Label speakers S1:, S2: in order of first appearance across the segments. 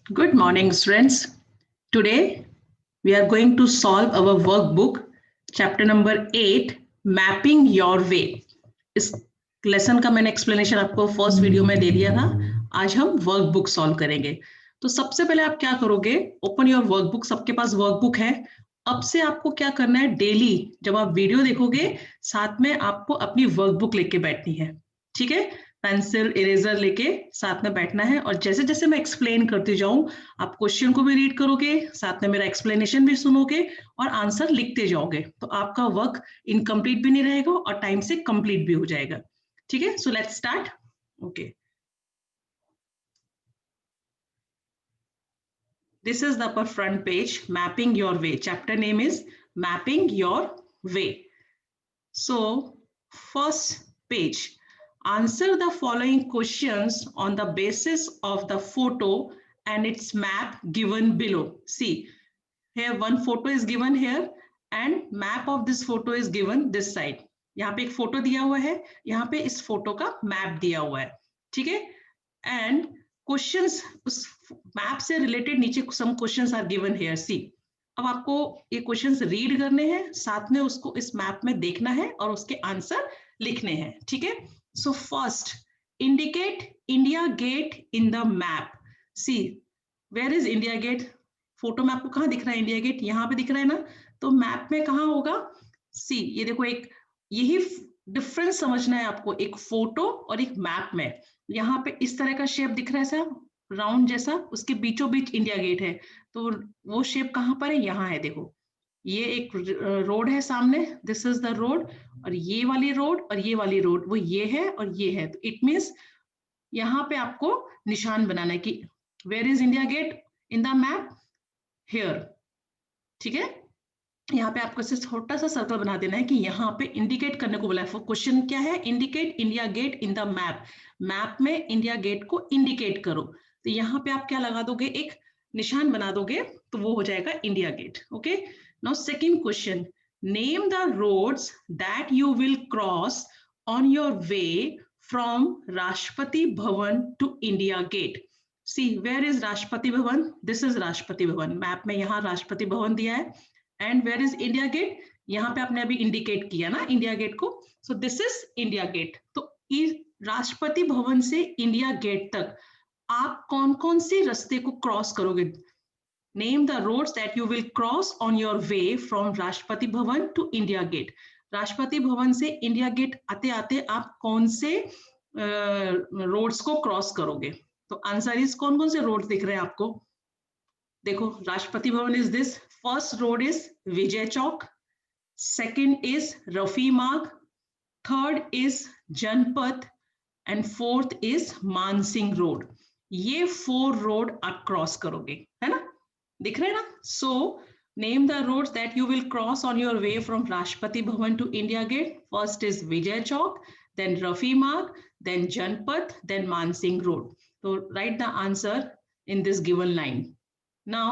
S1: Good morning, students. Today we are going to solve our workbook, chapter number 8, Mapping Your Way. इस lesson का मैंने explanation आपको first video में दे दिया था. आज हम वर्कबुक सॉल्व करेंगे. तो सबसे पहले आप क्या करोगे? Open your workbook. सबके पास वर्कबुक है. अब से आपको क्या करना है? डेली जब आप वीडियो देखोगे साथ में आपको अपनी वर्कबुक लेके बैठनी है. ठीक है? पेंसिल इरेजर लेके साथ में बैठना है और जैसे जैसे मैं एक्सप्लेन करती जाऊं आप क्वेश्चन को भी रीड करोगे, साथ में मेरा एक्सप्लेनेशन भी सुनोगे और आंसर लिखते जाओगे. तो आपका वर्क इनकम्प्लीट भी नहीं रहेगा और टाइम से कंप्लीट भी हो जाएगा. ठीक है? So let's start. Okay, this is the upper front page, mapping your way. Chapter name is mapping your way. So first page, answer the following questions on the basis of the photo and its map given below. See, here one photo is given here and map of this photo is given this side. यहाँ पे एक photo दिया हुआ है, यहाँ पे इस photo का मैप दिया हुआ है. ठीक है? एंड क्वेश्चंस उस मैप से रिलेटेड नीचे some questions are given here. See, अब आपको ये क्वेश्चंस रीड करने हैं, साथ में उसको इस मैप में देखना है और उसके आंसर लिखने हैं. ठीक है? So first, indicate India Gate in the map. See, where is India Gate? Photo में आपको कहाँ दिख रहा है इंडिया गेट? यहाँ पे दिख रहा है ना. तो मैप में कहाँ होगा? सी, ये देखो, एक यही डिफरेंस समझना है आपको, एक फोटो और एक मैप में. यहाँ पे इस तरह का शेप दिख रहा है सर, राउंड जैसा, उसके बीचों बीच इंडिया गेट है. तो वो शेप कहाँ पर है? यहाँ है. देखो, ये एक रोड है सामने, दिस इज द रोड, और ये वाली रोड और ये वाली रोड, वो ये है और ये है. तो इट मीन्स यहाँ पे आपको निशान बनाना है कि where is India Gate in the map? Here. ठीक है? यहाँ पे आपको छोटा सा सर्कल बना देना है कि यहाँ पे इंडिकेट करने को बोला है. क्वेश्चन क्या है? Indicate India Gate in the map. Map में इंडिया गेट को इंडिकेट करो. तो यहाँ पे आप क्या लगा दोगे? एक निशान बना दोगे, तो वो हो जाएगा India Gate. Okay, now second question, name the roads that you will cross on your way from Rashtrapati Bhavan to India Gate. See, where is Rashtrapati Bhavan? This is Rashtrapati भवन. मैप में यहाँ राष्ट्रपति भवन दिया है. And where is India Gate? यहाँ पे आपने अभी इंडिकेट किया ना इंडिया गेट को. So this is India Gate. तो राष्ट्रपति भवन से इंडिया गेट तक आप कौन कौन से रास्ते को क्रॉस करोगे? Name the roads that you will cross on your way from Rashtrapati Bhavan to India gate. Rashtrapati Bhavan से इंडिया गेट आते आते आप कौन से रोड्स को क्रॉस करोगे? तो आंसर इज, कौन कौन से रोड्स दिख रहे हैं आपको? देखो, Rashtrapati Bhavan is this. First road is Vijay Chowk, second is Rafi Marg, third is Janpath and fourth is Mansingh road. ये 4 रोड आप क्रॉस करोगे, है ना? दिख रहे हैं ना? So name the roads that you will cross on your way from Rashtrapati Bhavan to India Gate. First is Vijay Chowk, then Rafi Marg, then Janpath, then Mansingh road. तो write the answer in this given line. Now,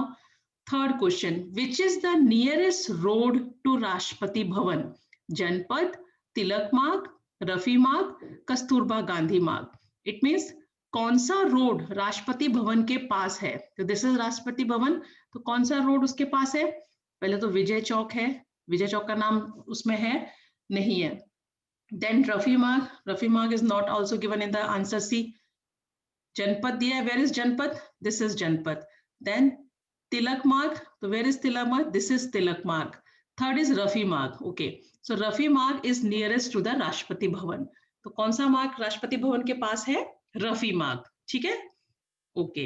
S1: third question, which is the nearest road to Rashtrapati Bhavan? Janpad, Tilak Marg, Rafi Marg, Kasturba Gandhi Marg. It means कौन सा road Rashtrapati Bhavan के पास है? तो this is Rashtrapati भवन. तो कौन सा रोड उसके पास है? पहले तो विजय चौक है. विजय चौक का नाम उसमें है नहीं है. Then Rafi Marg. Rafi Marg is not also given in the answer. See, Janpath दिया है. Where is Janpath? This is Janpath. Then Tilak Marg. तो वेयर इज तिलक मार्ग? दिस इज तिलक मार्ग. थर्ड इज रफी मार्ग. Okay, so Rafi Marg is nearest to the Rashtrapati Bhavan. तो कौन सा मार्ग राष्ट्रपति भवन के पास है? रफी मार्ग. ठीक है? Okay,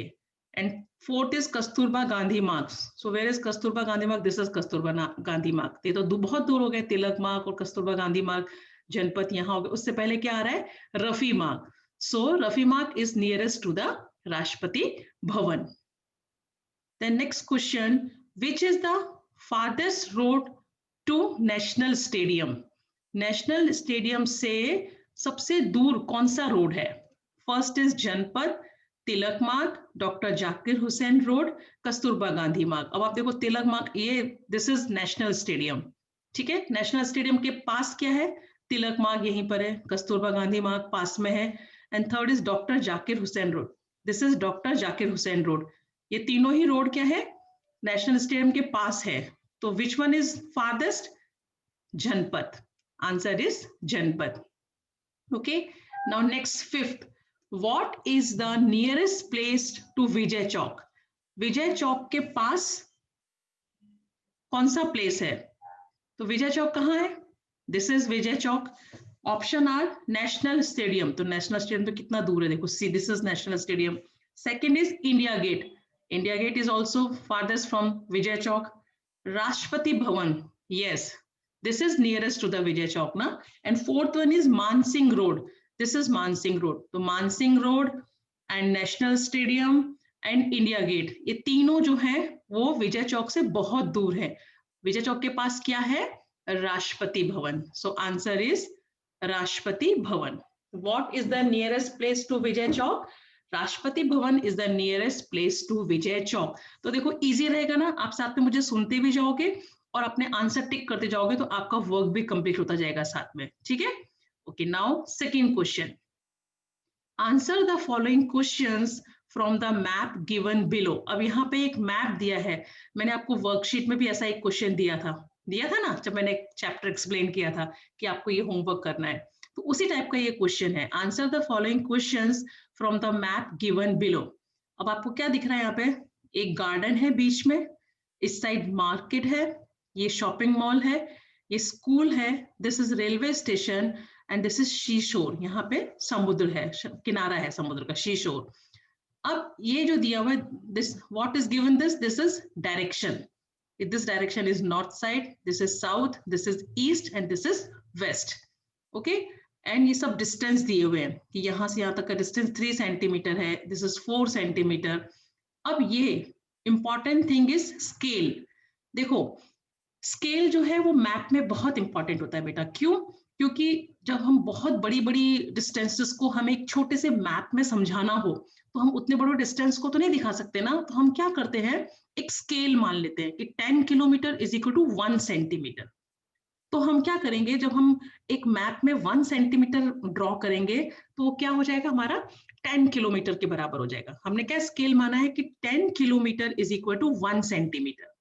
S1: and fourth is Kasturba Gandhi Marg. So where is Kasturba Gandhi Marg? This is Kasturba Gandhi मार्ग. ये तो बहुत दूर हो गए, तिलक मार्ग और कस्तूरबा गांधी मार्ग. जनपद यहाँ हो गया. उससे पहले क्या आ रहा है? रफी मार्ग. So Rafi Marg is nearest to the Rashtrapati Bhavan. Then next question, which is the farthest road to National Stadium? National Stadium से सबसे दूर कौन सा रोड है? फर्स्ट इज जनपद, तिलक मार्ग, डॉक्टर जाकिर हुसैन रोड, कस्तूरबा गांधी मार्ग. अब आप देखो तिलक मार्ग, ये दिस इज नेशनल स्टेडियम. ठीक है? नेशनल स्टेडियम के पास क्या है? तिलक मार्ग यहीं पर है. कस्तूरबा गांधी मार्ग पास में है. And third is Dr. Zakir Hussain Road. This is Dr. Zakir Hussain Road. ये तीनों ही रोड क्या है, नेशनल स्टेडियम के पास है। तो which one is farthest? Janpath. Answer is Janpath. Okay, now next fifth, what is the nearest place to Vijay Chowk? Vijay Chowk के पास कौन सा प्लेस है? तो विजय चौक कहाँ है? This is Vijay Chowk. Option are national stadium, तो नेशनल स्टेडियम तो कितना दूर है, देखो see, this is national stadium. Second is India Gate, India Gate is also farthest from Vijay Chowk. Rashtrapati Bhavan, yes, this is nearest to the Vijay Chowk na. And fourth one is Mansingh Road, this is Mansingh Road, तो Mansingh Road and National Stadium and India Gate, ये तीनों जो है वो विजय चौक से बहुत दूर है। विजय चौक के पास क्या है? राष्ट्रपति भवन। सो आंसर इज राष्ट्रपति भवन। What is the nearest place to Vijay Chowk? Rashtrapati Bhavan is the nearest place to Vijay Chowk. तो देखो इजी रहेगा ना, आप साथ में मुझे सुनते भी जाओगे और अपने आंसर टिक करते जाओगे तो आपका वर्क भी कंप्लीट होता जाएगा साथ में, ठीक है? Okay, now second question, answer the following questions from the map given below. अब यहाँ पे एक मैप दिया है, मैंने आपको वर्कशीट में भी ऐसा एक क्वेश्चन दिया था ना, जब मैंने चैप्टर एक्सप्लेन किया था कि आपको ये होमवर्क करना है, तो उसी टाइप का ये क्वेश्चन है। Answer the following questions from the map given below. अब आपको क्या दिख रहा है यहाँ पे? एक गार्डन है बीच में, इस साइड मार्केट है, ये शॉपिंग मॉल है, ये स्कूल है, this is railway station and this is she शोर, यहाँ पे समुद्र है, किनारा है समुद्र का, शी शोर। अब ये जो दिया हुआ है, this what is given, this is direction, this direction is north side, this is south, this is east and this is west, okay? And ये सब डिस्टेंस दिए हुए हैं कि यहाँ से यहाँ तक का डिस्टेंस 3 सेंटीमीटर है, दिस इज 4 सेंटीमीटर। अब ये इंपॉर्टेंट थिंग इज स्केल। देखो स्केल जो है वो मैप में बहुत इंपॉर्टेंट होता है बेटा। क्यों? क्योंकि जब हम बहुत बड़ी बड़ी डिस्टेंसेस को हमें एक छोटे से मैप में समझाना हो तो हम उतने बड़े डिस्टेंस को तो नहीं दिखा सकते ना, तो हम क्या करते हैं, एक स्केल मान लेते हैं कि 10 kilometre is equal to 1 centimetre. तो हम क्या करेंगे, जब हम एक मैप में 1 सेंटीमीटर ड्रॉ करेंगे तो वो क्या हो जाएगा, हमारा 10 किलोमीटर के बराबर हो जाएगा। हमने क्या स्केल माना है कि 10 kilometre is equal to 1 centimetre,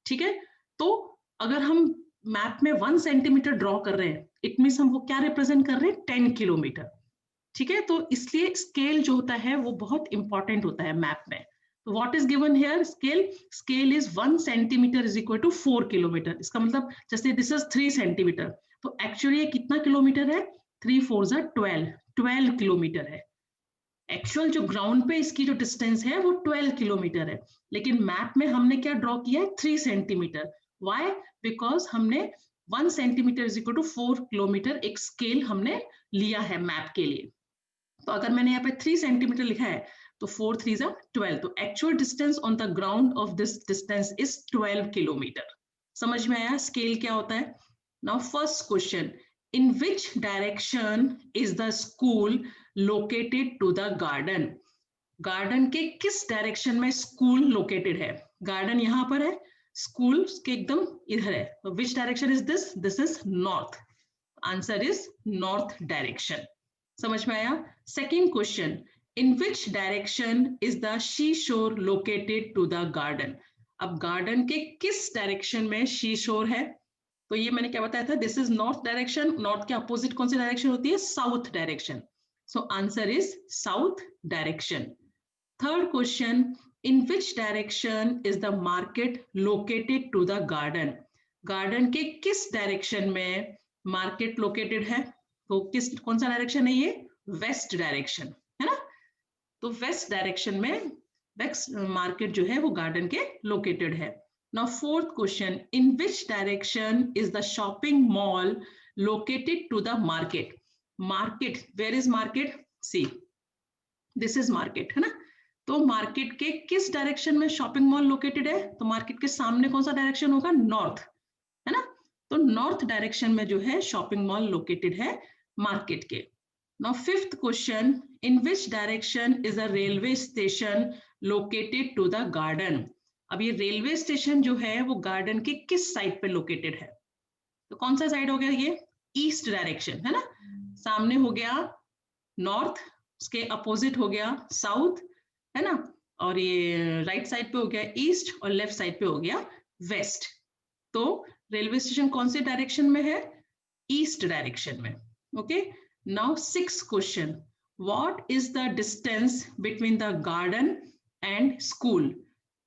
S1: ठीक है? तो अगर हम मैप में 1 सेंटीमीटर ड्रॉ कर रहे हैं, इट मीन्स हम वो क्या रिप्रेजेंट कर रहे हैं, 10 किलोमीटर, ठीक है? तो इसलिए स्केल जो होता है वो बहुत इंपॉर्टेंट होता है मैप में। तो what is given here, scale is 1 centimetre is equal to 4 kilometre. इसका मतलब जैसे दिस इज 3 सेंटीमीटर, तो एक्चुअली ये कितना किलोमीटर है, 3 4 12 किलोमीटर है। एक्चुअल जो ग्राउंड पे इसकी जो डिस्टेंस है वो 12 किलोमीटर है, लेकिन मैप में हमने क्या ड्रॉ किया है, 3 सेंटीमीटर। व्हाई? बिकॉज हमने 1 centimetre is equal to 4 kilometre एक स्केल हमने लिया है मैप के लिए। तो अगर मैंने यहाँ पे 3 सेंटीमीटर लिखा है तो 4 3 12, तो actual distance on the ground of this distance is 12 kilometre. समझ में आया स्केल क्या होता है? Now first question, in which direction is the school located to the garden? Garden के किस डायरेक्शन में स्कूल लोकेटेड है? गार्डन यहाँ पर है, स्कूल के एकदम इधर है, तो विच direction is this? This is north. Answer is north direction. समझ में आया? Second question, in which direction is the she शोर लोकेटेड टू द गार्डन? अब गार्डन के किस डायरेक्शन में शी शोर है? तो ये मैंने क्या बताया था, this is north direction. North के अपोजिट कौन सी डायरेक्शन होती है? South direction. So answer is south direction. Third question, in which direction is the market located to the garden? Garden के किस डायरेक्शन में मार्केट लोकेटेड है? तो कौन सा डायरेक्शन है ये? वेस्ट डायरेक्शन, है ना? तो वेस्ट डायरेक्शन में वेस्ट मार्केट जो है वो गार्डन के लोकेटेड है। Now fourth question, in which direction is the shopping mall located to the market? Market, where is market? See, this is market, है ना? तो मार्केट के किस डायरेक्शन में शॉपिंग मॉल लोकेटेड है? तो मार्केट के सामने कौन सा डायरेक्शन होगा? नॉर्थ, है ना? तो नॉर्थ डायरेक्शन में जो है शॉपिंग मॉल लोकेटेड है मार्केट के। Now fifth question, in which direction is a railway station located to the garden? अब ये रेलवे स्टेशन जो है वो गार्डन के किस साइड पे लोकेटेड है? तो कौन सा साइड हो गया ये? ईस्ट डायरेक्शन, है ना? सामने हो गया नॉर्थ, उसके अपोजिट हो गया साउथ, है ना? और ये राइट साइड पे हो गया ईस्ट और लेफ्ट साइड पे हो गया वेस्ट। तो रेलवे स्टेशन कौन से डायरेक्शन में है? ईस्ट डायरेक्शन में। Okay, now 6th question, what is the distance between the garden and school?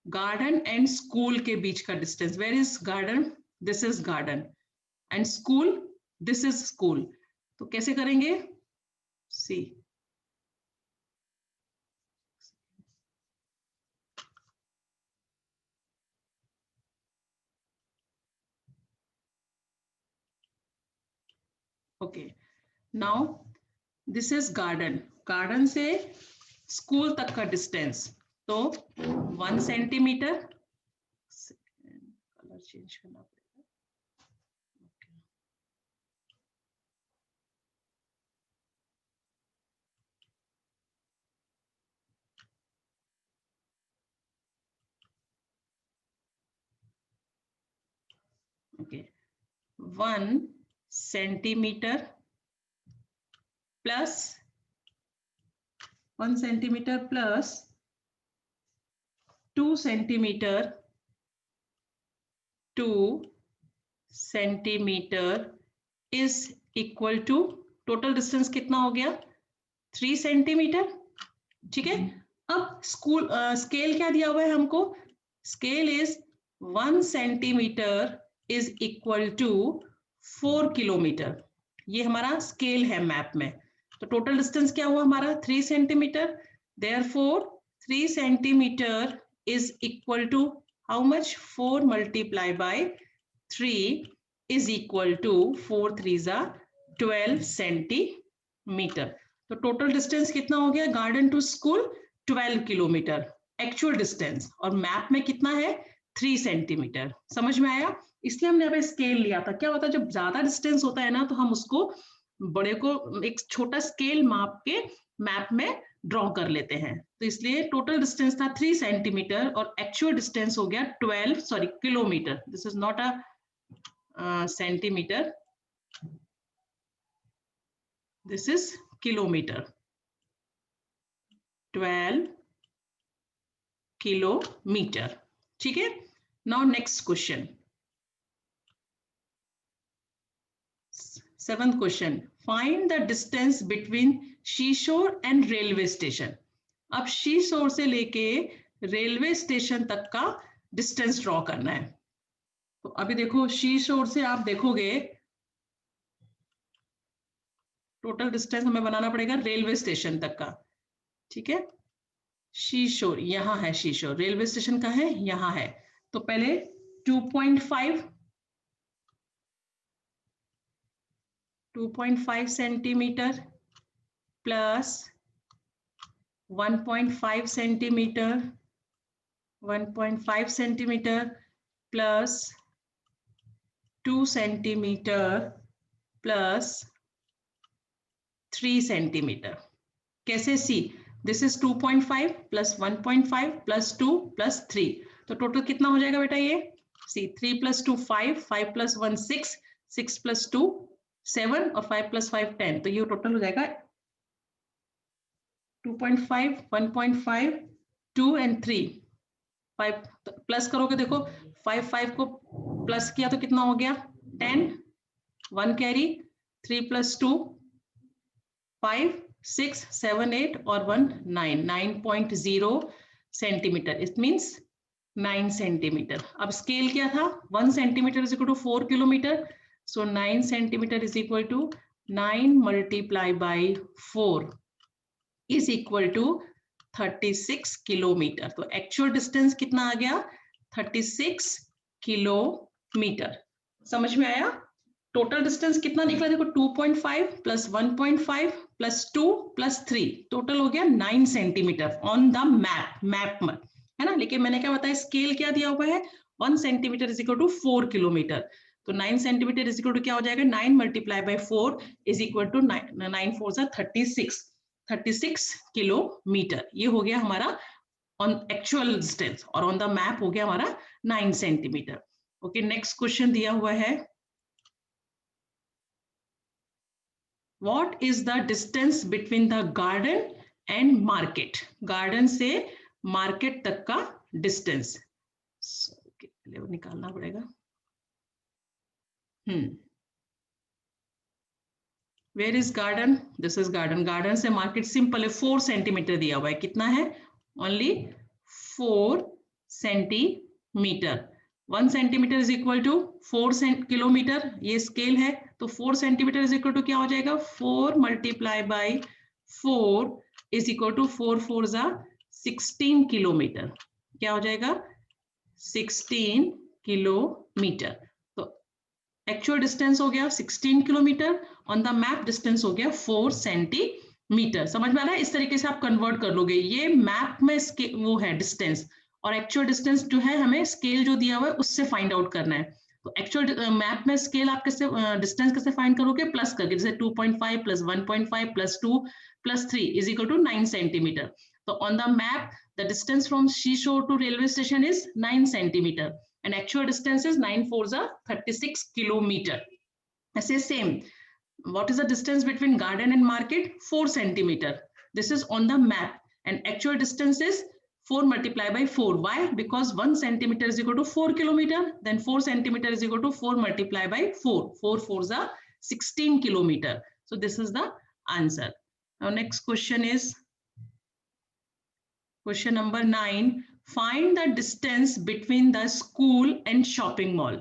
S1: Garden and school के बीच का distance, where is garden? This is garden, and school, this is school. तो कैसे करेंगे? See, okay, now this is garden, garden से school तक का distance, तो 1 सेंटीमीटर, कलर चेंज करना पड़ेगा। Okay, 1 centimetre plus 1 centimetre plus 2 centimetre, 2 centimetre is equal to, total distance कितना हो गया? 3 सेंटीमीटर। ठीक है, अब स्कूल स्केल क्या दिया हुआ है हमको? Scale is 1 centimetre is equal to 4 kilometre. ये हमारा स्केल है मैप में। तो टोटल डिस्टेंस क्या हुआ हमारा? 3 centimetre. Therefore 3 centimetre is equal to how much? 4 multiply by 3 is equal to 4 3 12 centimetre. तो टोटल डिस्टेंस कितना हो गया garden to school? 12 kilometre actual distance, और मैप में कितना है? 3 सेंटीमीटर। समझ में आया? इसलिए हमने यहाँ पे स्केल लिया था। क्या होता है जब ज्यादा डिस्टेंस होता है ना, तो हम उसको बड़े को एक छोटा स्केल माप के मैप में ड्रॉ कर लेते हैं। तो इसलिए टोटल डिस्टेंस था 3 सेंटीमीटर और एक्चुअल डिस्टेंस हो गया 12 sorry kilometre. This is not a centimetre, this is kilometer, 12 kilometre. ठीक है, now next question, 7th question, find the distance between seashore and railway station. अब शीशोर से लेके रेलवे स्टेशन तक का डिस्टेंस ड्रॉ करना है। तो अभी देखो शीशोर से आप देखोगे टोटल डिस्टेंस हमें बनाना पड़ेगा रेलवे स्टेशन तक का। ठीक है, शीशोर यहाँ है, शीशोर रेलवे स्टेशन का है, यहाँ है। तो पहले 2.5 centimetre plus 1.5 centimetre, 1.5 centimetre plus 2 centimetre plus 3 centimetre. कैसे? See, this is 2.5 plus 1.5 plus 2 plus 3, तो टोटल कितना हो जाएगा बेटा? ये सी 3 प्लस 2 5, 5 प्लस 1 6, 6 प्लस 2 7 और 5 प्लस 5 10, तो ये टोटल हो जाएगा 2.5 1.5 2 एंड 3 5 प्लस करोगे, देखो 5 5 को प्लस किया तो कितना हो गया? 10, 1 कैरी, 3 प्लस 2 5 6 7 8 और 1 9, 9.0 सेंटीमीटर, इट मीन्स 9 सेंटीमीटर। अब स्केल क्या था? 1 centimetre is equal to 4 kilometre, so 9 centimetre is equal to 9 multiply by 4 is equal to 36 kilometre. तो एक्चुअल डिस्टेंस कितना आ गया? 36 किलोमीटर। समझ में आया? टोटल डिस्टेंस कितना निकला? देखो 2.5 प्लस 1.5 प्लस 2 प्लस 3, टोटल हो गया 9 सेंटीमीटर ऑन द मैप में, है ना। लेकिन मैंने क्या बताया, स्केल क्या दिया हुआ है? 1 centimetre is equal to 4 kilometre. तो 9 सेंटीमीटर इज इक्वल टू क्या हो जाएगा? 9 multiply by 4 is equal to 9 4 36 kilometre. ये हो गया हमारा ऑन एक्चुअल डिस्टेंस, और ऑन द मैप हो गया हमारा 9 सेंटीमीटर। ओके, नेक्स्ट क्वेश्चन दिया हुआ है, What is the distance between the garden and market? Garden से मार्केट तक का डिस्टेंस। निकालना पड़ेगा। Where is garden? This is garden. Garden से मार्केट सिंपल है, 4 सेंटीमीटर दिया हुआ है। कितना है? Only 4 centimetre. 1 centimetre is equal to 4 kilometre. ये स्केल है, तो 4 सेंटीमीटर इज इक्वल टू क्या हो जाएगा? 4 multiply by 4 is equal to 4 4 जा 16 किलोमीटर। क्या हो जाएगा? 16 किलोमीटर। तो एक्चुअल डिस्टेंस हो गया 16 kilometre, on the map distance हो गया 4 सेंटीमीटर। समझ में आ रहा है? इस तरीके से आप कन्वर्ट कर लोगे। ये मैप में वो है डिस्टेंस, और एक्चुअल डिस्टेंस जो है हमें स्केल जो दिया हुआ है उससे फाइंड आउट करना है। तो एक्चुअल मैप में स्केल आप कैसे डिस्टेंस कैसे फाइंड करोगे? प्लस करके, जैसे 2.5 plus 1.5 plus 2 plus 3 is equal to 9 centimetre. तो on the map the distance from seashore to railway station is 9 centimeter and actual distance is 9 4s are 36 kilometer. I say same. What is the distance between garden and market? 4 centimeter. This is on the map and actual distance is 4 multiplied by 4. Why? Because 1 centimeter is equal to 4 kilometer. Then 4 centimeter is equal to 4 multiplied by 4. 4 4s are 16 kilometer. So this is the answer. Now next question is question number 9. Find the distance between the school and shopping mall.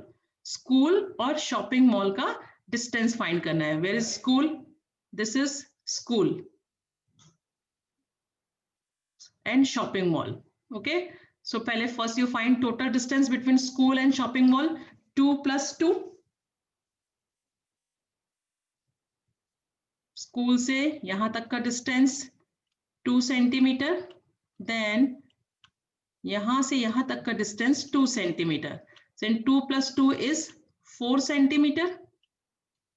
S1: School और shopping mall का distance find करना है. Where is school? This is school and shopping mall. Okay. So पहले first you find total distance between school and shopping mall. 2 plus 2. School से यहाँ तक का distance 2 centimetre. Then यहां से यहां तक का distance 2 centimetre. Then 2 plus 2 is 4 centimetre.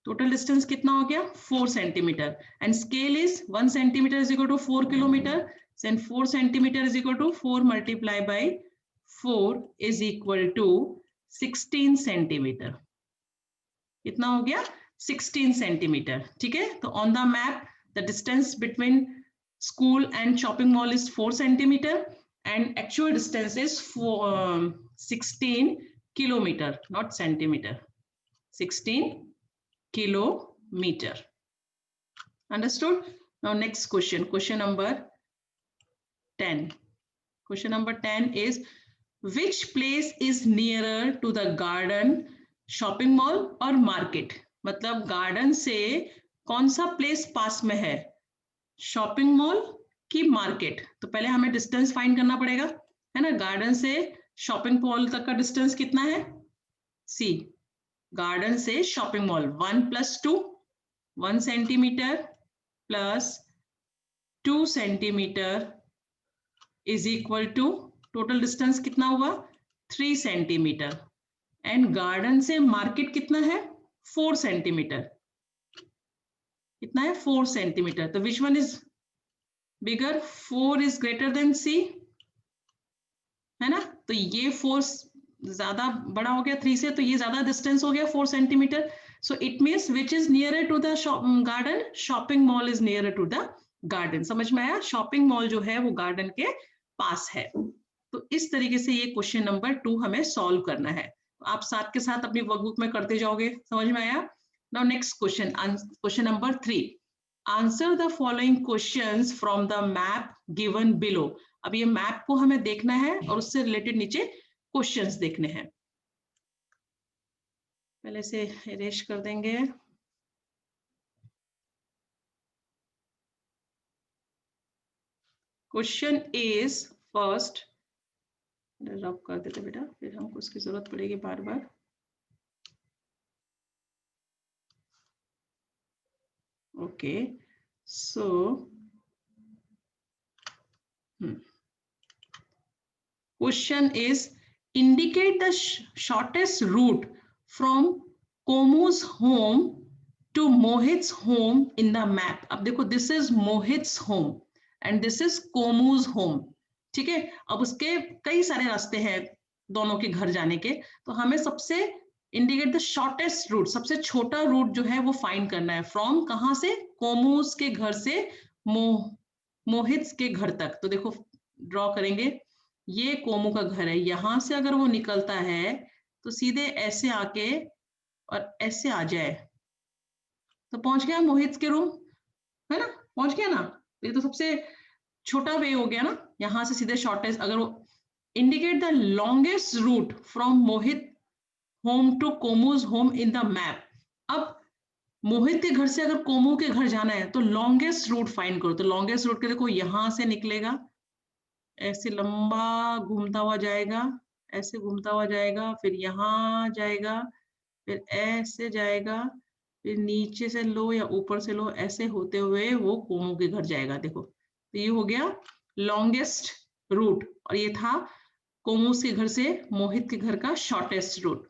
S1: Total distance कितना हो गया? 4 centimetre. And scale is 1 centimetre is equal to 4 kilometre. Then 4 centimetre is equal to 4 multiply by 4 is equal to 16 centimetre. कितना हो गया? 16 सेंटीमीटर। ठीक है, तो on the map the distance between school and shopping mall is 4 centimetre and actual distance is 16 kilometer, not centimeter. 16 kilometer. Understood? Now next question, question number 10. Question number 10 is which place is nearer to the garden, shopping mall or market? मतलब garden से कौन सा place पास में है, shopping mall की market? तो पहले हमें डिस्टेंस फाइंड करना पड़ेगा, है ना। गार्डन से शॉपिंग मॉल तक का डिस्टेंस कितना है? सी, गार्डन से shopping mall 1 plus 2, 1 centimetre plus 2 centimetre is equal to total distance कितना हुआ? 3 सेंटीमीटर। एंड गार्डन से मार्केट कितना है? 4 सेंटीमीटर। कितना है? 4 सेंटीमीटर। तो which one is bigger? 4 is greater than see, है ना। तो ये 4 ज्यादा बड़ा हो गया 3 से, तो ये ज्यादा डिस्टेंस हो गया 4 centimetre. So it means which is nearer to the garden? Shopping mall is nearer to the garden. समझ में आया? शॉपिंग मॉल जो है वो गार्डन के पास है। तो इस तरीके से ये क्वेश्चन नंबर 2 हमें सॉल्व करना है। तो आप साथ के साथ अपनी वर्कबुक में करते जाओगे। समझ में आया? Now next question, question number 3. Answer the following questions from the map given below. अब ये मैप को हमें देखना है और उससे रिलेटेड नीचे क्वेश्चंस देखने हैं। पहले से इरेज कर देंगे। क्वेश्चन इज फर्स्ट, रब कर देते बेटा, फिर हमको उसकी जरूरत पड़ेगी बार बार। Okay, so question is indicate the shortest route from Komu's home to Mohit's home in the map. अब देखो, this is Mohit's home and this is Komu's home. ठीक है, अब उसके कई सारे रास्ते हैं दोनों के घर जाने के, तो हमें सबसे इंडिकेट द शॉर्टेस्ट रूट, सबसे छोटा रूट जो है वो फाइंड करना है। फ्रॉम कहाँ से? कोमूस के घर से मोहित के घर तक। तो देखो ड्रॉ करेंगे, ये कोमू का घर है, यहां से अगर वो निकलता है तो सीधे ऐसे आके और ऐसे आ जाए तो पहुंच गया मोहित के रूम, है ना, पहुंच गया ना। ये तो सबसे छोटा वे हो गया ना, यहां से सीधे शॉर्टेस्ट। अगर वो indicate the longest route from Mohit home to कोमूज होम इन द मैप। अब मोहित के घर से अगर कोमू के घर जाना है तो लॉन्गेस्ट रूट फाइंड करो। तो लॉन्गेस्ट रूट के देखो यहां से निकलेगा, ऐसे लंबा घूमता हुआ जाएगा, ऐसे घूमता हुआ जाएगा, फिर यहाँ जाएगा, फिर ऐसे जाएगा, फिर नीचे से लो या ऊपर से लो, ऐसे होते हुए वो कोमू के घर जाएगा। देखो तो ये हो गया लॉन्गेस्ट रूट, और ये था कोमू के घर से मोहित के घर का शॉर्टेस्ट रूट।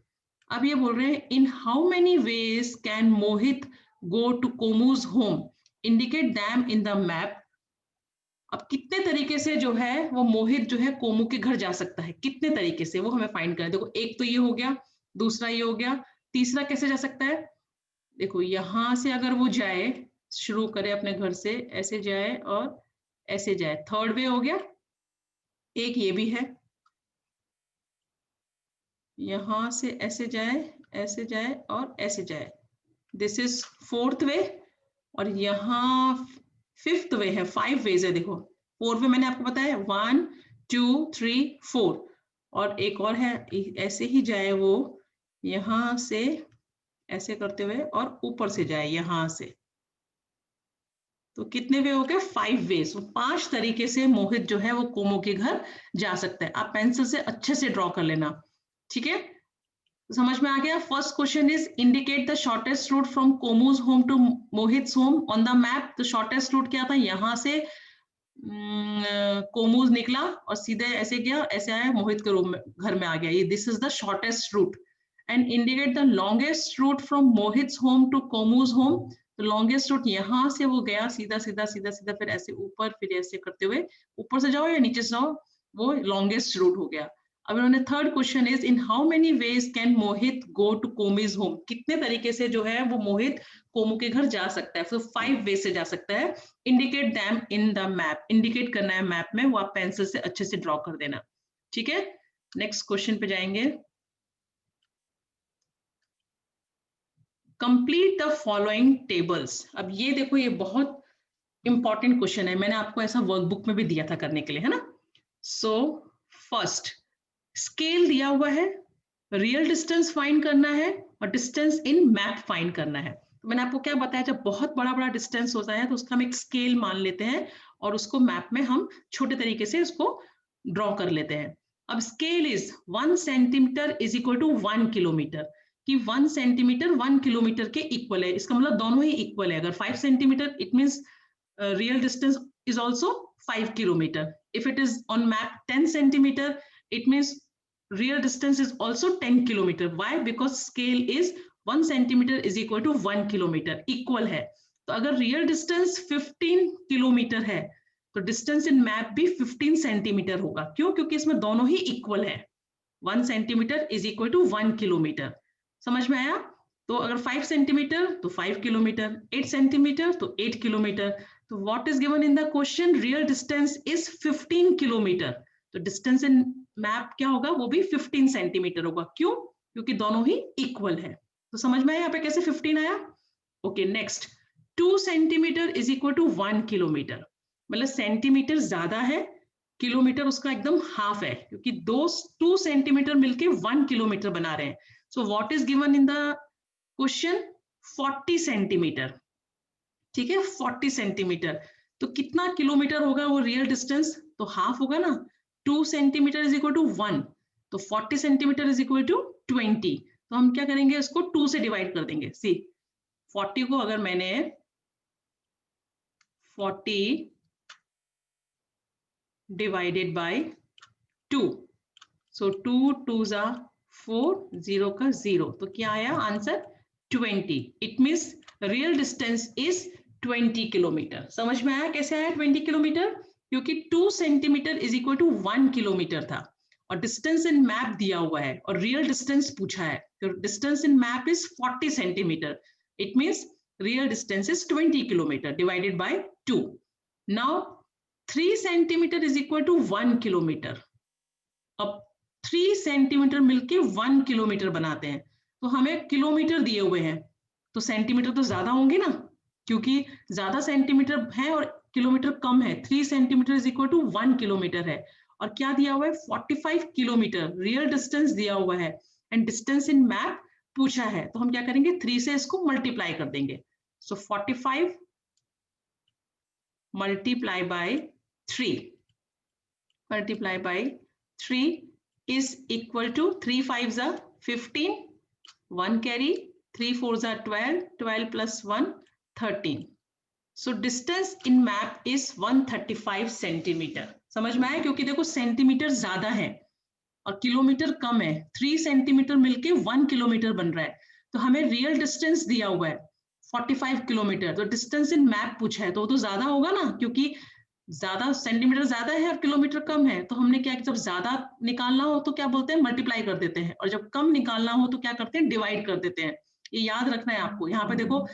S1: अब ये बोल रहे हैं in how many ways can Mohit go to कोमूज home, indicate them in the map. अब कितने तरीके से जो है वो मोहित जो है कोमू के घर जा सकता है, कितने तरीके से वो हमें फाइंड करना है। देखो एक तो ये हो गया, दूसरा ये हो गया, तीसरा कैसे जा सकता है। देखो यहां से अगर वो जाए, शुरू करे अपने घर से, ऐसे जाए और ऐसे जाए, थर्ड वे हो गया। एक ये भी है, यहां से ऐसे जाए और ऐसे जाए, दिस इज फोर्थ वे। और यहाँ फिफ्थ वे है, 5 वेज है। देखो 4 वे मैंने आपको बताया 1 2 3 4, और एक और है, ऐसे ही जाए वो यहां से ऐसे करते हुए और ऊपर से जाए यहां से। तो कितने वे हो गए, 5 वेज। 5 तरीके से मोहित जो है वो कोमो के घर जा सकता है। आप पेंसिल से अच्छे से ड्रॉ कर लेना, ठीक है। समझ में आ गया। First question is indicate the shortest route from कोमूज home to Mohit's home on the map. तो शॉर्टेस्ट रूट क्या था, यहां से कोमूज निकला और सीधे ऐसे गया, ऐसे आया, मोहित के रूम में घर में आ गया, ये this is the shortest route. And indicate the longest route from Mohit's home to कोमूज होम। तो लॉन्गेस्ट रूट यहां से वो गया सीधा सीधा सीधा सीधा, फिर ऐसे ऊपर, फिर ऐसे करते हुए ऊपर से जाओ या नीचे से जाओ, वो लॉन्गेस्ट रूट हो गया। अब इन्होंने third question is in how many ways can Mohit go to कोमीज होम, कितने तरीके से जो है वो मोहित कोमू के घर जा सकता है। तो 5 वे से जा सकता है। Indicate them in the map, indicate करना है मैप में, वो आप पेंसिल से अच्छे से ड्रॉ कर देना, ठीक है। नेक्स्ट क्वेश्चन पे जाएंगे। Complete the following tables. अब ये देखो, ये बहुत इंपॉर्टेंट क्वेश्चन है, मैंने आपको ऐसा वर्कबुक में भी दिया था करने के लिए, है ना। सो फर्स्ट स्केल दिया हुआ है, रियल डिस्टेंस फाइंड करना है और डिस्टेंस इन मैप फाइंड करना है। तो मैंने आपको क्या बताया, जब बहुत बड़ा बड़ा डिस्टेंस होता है तो उसका हम एक स्केल मान लेते हैं और उसको मैप में हम छोटे तरीके से उसको ड्रॉ कर लेते हैं। अब scale is 1 centimetre is equal to 1 kilometre, कि 1 सेंटीमीटर 1 किलोमीटर के इक्वल है, इसका मतलब दोनों ही इक्वल है। अगर 5 centimetre it means real distance is also 5 kilometer. If it is on map 10 centimeter, it means real distance is also 10 kilometer. Why? Because scale is 1 centimeter is equal to 1 kilometer, equal है। तो अगर real distance 15 kilometre है तो distance in map भी 15 centimetre होगा। क्यों? क्योंकि इसमें दोनों ही equal है। 1 centimetre is equal to 1 kilometre. समझ में आया? तो अगर 5 सेंटीमीटर तो 5 किलोमीटर, 8 सेंटीमीटर तो 8 किलोमीटर। तो what is given in the question, real distance is 15 kilometre. तो डिस्टेंस इन मैप क्या होगा, वो भी 15 सेंटीमीटर होगा। क्यों? क्योंकि दोनों ही इक्वल है। तो समझ में आया यहाँ पे कैसे 15 आया। Okay next, 2 centimetre is equal to 1 kilometre. मतलब सेंटीमीटर ज्यादा है, किलोमीटर उसका एकदम हाफ है, क्योंकि 2 सेंटीमीटर मिलके 1 किलोमीटर बना रहे हैं। So what is given in the question, 40 centimetre, ठीक है, 40 सेंटीमीटर। तो कितना किलोमीटर होगा वो रियल डिस्टेंस, तो हाफ होगा ना। 2 सेंटीमीटर इज इक्वल टू 1, तो 40 सेंटीमीटर इज इक्वल टू 20। तो हम क्या करेंगे, इसको 2 से डिवाइड कर देंगे। सी 40 को अगर मैंने 40 डिवाइडेड बाय 2, सो 2 2 जा 4, 0 का 0, तो क्या आया answer 20। It means real distance is 20 kilometre. समझ में आया कैसे आया 20 किलोमीटर, क्योंकि 2 centimetre is equal to 1 kilometre था और डिस्टेंस इन मैप दिया हुआ है और रियल डिस्टेंस पूछा है। तो distance in map is 40 centimetre, it means real distance is 20 kilometre divided by 2। Now 3 centimetre is equal to 1 kilometre. अब 3 सेंटीमीटर मिलके 1 किलोमीटर बनाते हैं, तो हमें किलोमीटर दिए हुए हैं, तो सेंटीमीटर तो ज्यादा होंगे ना, क्योंकि ज्यादा सेंटीमीटर है और किलोमीटर कम है। 3 centimetre is equal to 1 kilometre है, और क्या दिया हुआ है 45 किलोमीटर रियल डिस्टेंस दिया हुआ है, एंड डिस्टेंस इन मैप पूछा है, तो हम क्या करेंगे 3 से इसको मल्टीप्लाई कर देंगे। सो 45 multiply by 3 multiply by 3 is equal to 3 5s are 15, 1 carry, 3 4s are 12, 12 plus 1 13. So distance in map is 135 centimeter. समझ में आया? क्योंकि देखो सेंटीमीटर ज्यादा है और किलोमीटर कम है, 3 सेंटीमीटर मिलके 1 किलोमीटर बन रहा है, तो हमें रियल डिस्टेंस दिया हुआ है 45 किलोमीटर, तो डिस्टेंस इन मैप पूछा है, तो वो तो ज्यादा होगा ना, क्योंकि ज्यादा सेंटीमीटर ज्यादा है और किलोमीटर कम है, तो हमने क्या, जब ज्यादा निकालना हो तो क्या बोलते हैं मल्टीप्लाई कर देते हैं, और जब कम निकालना हो तो क्या करते हैं डिवाइड कर देते हैं। ये याद रखना है आपको। यहाँ पे देखो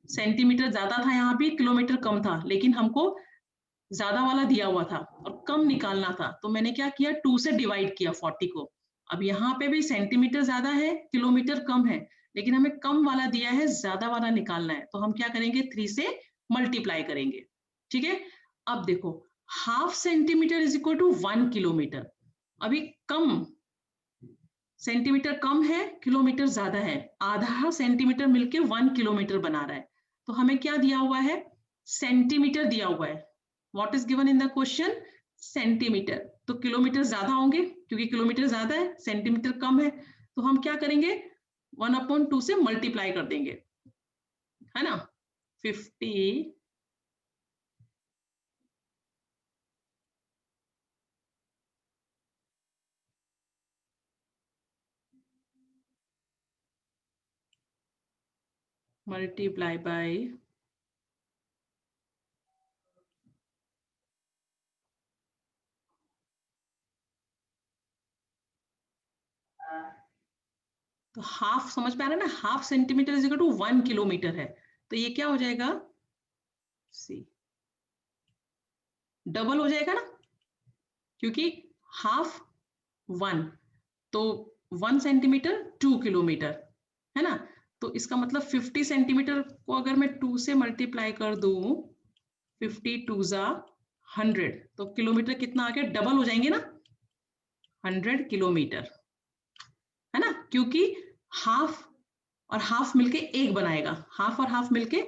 S1: सेंटीमीटर ज्यादा था, यहाँ भी किलोमीटर कम था, लेकिन हमको ज्यादा वाला दिया हुआ था और कम निकालना था, तो मैंने क्या किया 2 से डिवाइड किया 40 को। अब यहाँ पे भी सेंटीमीटर ज्यादा है किलोमीटर कम है, लेकिन हमें कम वाला दिया है, ज्यादा वाला निकालना है, तो हम क्या करेंगे 3 से मल्टीप्लाई करेंगे। ठीक है, अब देखो half centimetre is equal to 1 kilometre. अभी कम सेंटीमीटर कम है, किलोमीटर ज्यादा है, आधा सेंटीमीटर मिलके 1 किलोमीटर बना रहा है, तो हमें क्या दिया हुआ है सेंटीमीटर दिया हुआ है। What is given in the question centimetre, तो किलोमीटर ज्यादा होंगे क्योंकि किलोमीटर ज्यादा है, सेंटीमीटर कम है, तो हम क्या करेंगे 1/2 से मल्टीप्लाई कर देंगे, है ना। 50 multiply by तो हाफ, समझ में आ रहा है ना, half centimetre is equal to 1 kilometre है, तो ये क्या हो जाएगा सी डबल हो जाएगा ना, क्योंकि हाफ 1 तो 1 सेंटीमीटर 2 किलोमीटर है ना, तो इसका मतलब 50 सेंटीमीटर को अगर मैं 2 से मल्टीप्लाई कर दूं, 50 2 जा 100, तो किलोमीटर कितना आ गया, डबल हो जाएंगे ना 100 किलोमीटर, है ना, क्योंकि हाफ और हाफ मिलके एक बनाएगा, हाफ और हाफ मिलके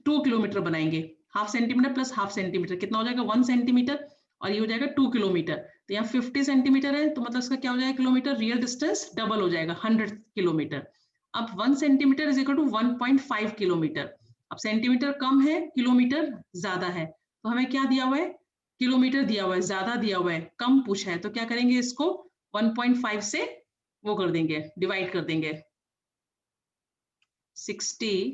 S1: 2 किलोमीटर बनाएंगे, half centimetre plus half centimetre कितना हो जाएगा 1 सेंटीमीटर, और ये हो जाएगा 2 किलोमीटर, तो यहाँ 50 सेंटीमीटर है, तो मतलब इसका क्या हो जाएगा किलोमीटर, रियल डिस्टेंस डबल हो जाएगा 100 किलोमीटर। अब 1 centimetre is equal to 1.5 kilometre. अब सेंटीमीटर कम है किलोमीटर ज्यादा है, तो हमें क्या दिया हुआ है किलोमीटर दिया हुआ है, ज्यादा दिया हुआ है, कम पूछा है, तो क्या करेंगे इसको 1.5 से वो कर देंगे, डिवाइड कर देंगे। 60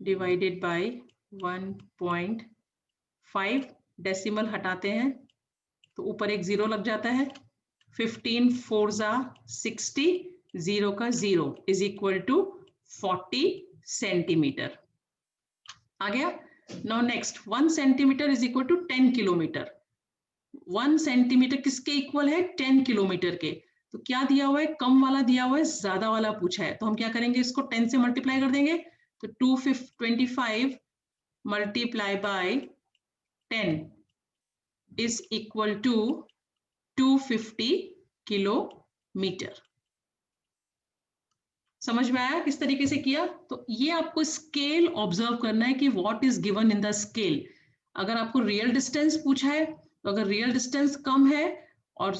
S1: डिवाइडेड बाय 1.5, डेसिमल हटाते हैं तो ऊपर एक जीरो लग जाता है, 15 4 जा 60, जीरो का zero is equal to 40 centimetre आ गया। Now next 1 centimetre is equal to 10 kilometre. 1 centimetre किसके इक्वल है 10 किलोमीटर के, तो क्या दिया हुआ है कम वाला दिया हुआ है, ज्यादा वाला पूछा है, तो हम क्या करेंगे इसको 10 से मल्टीप्लाई कर देंगे, तो 225 multiply by 10 is equal to 250 kilometre. समझ में आया किस तरीके से किया, तो ये आपको स्केल ऑब्जर्व करना है कि what is given in the scale. अगर आपको रियल डिस्टेंस पूछा है, तो अगर रियल डिस्टेंस कम है और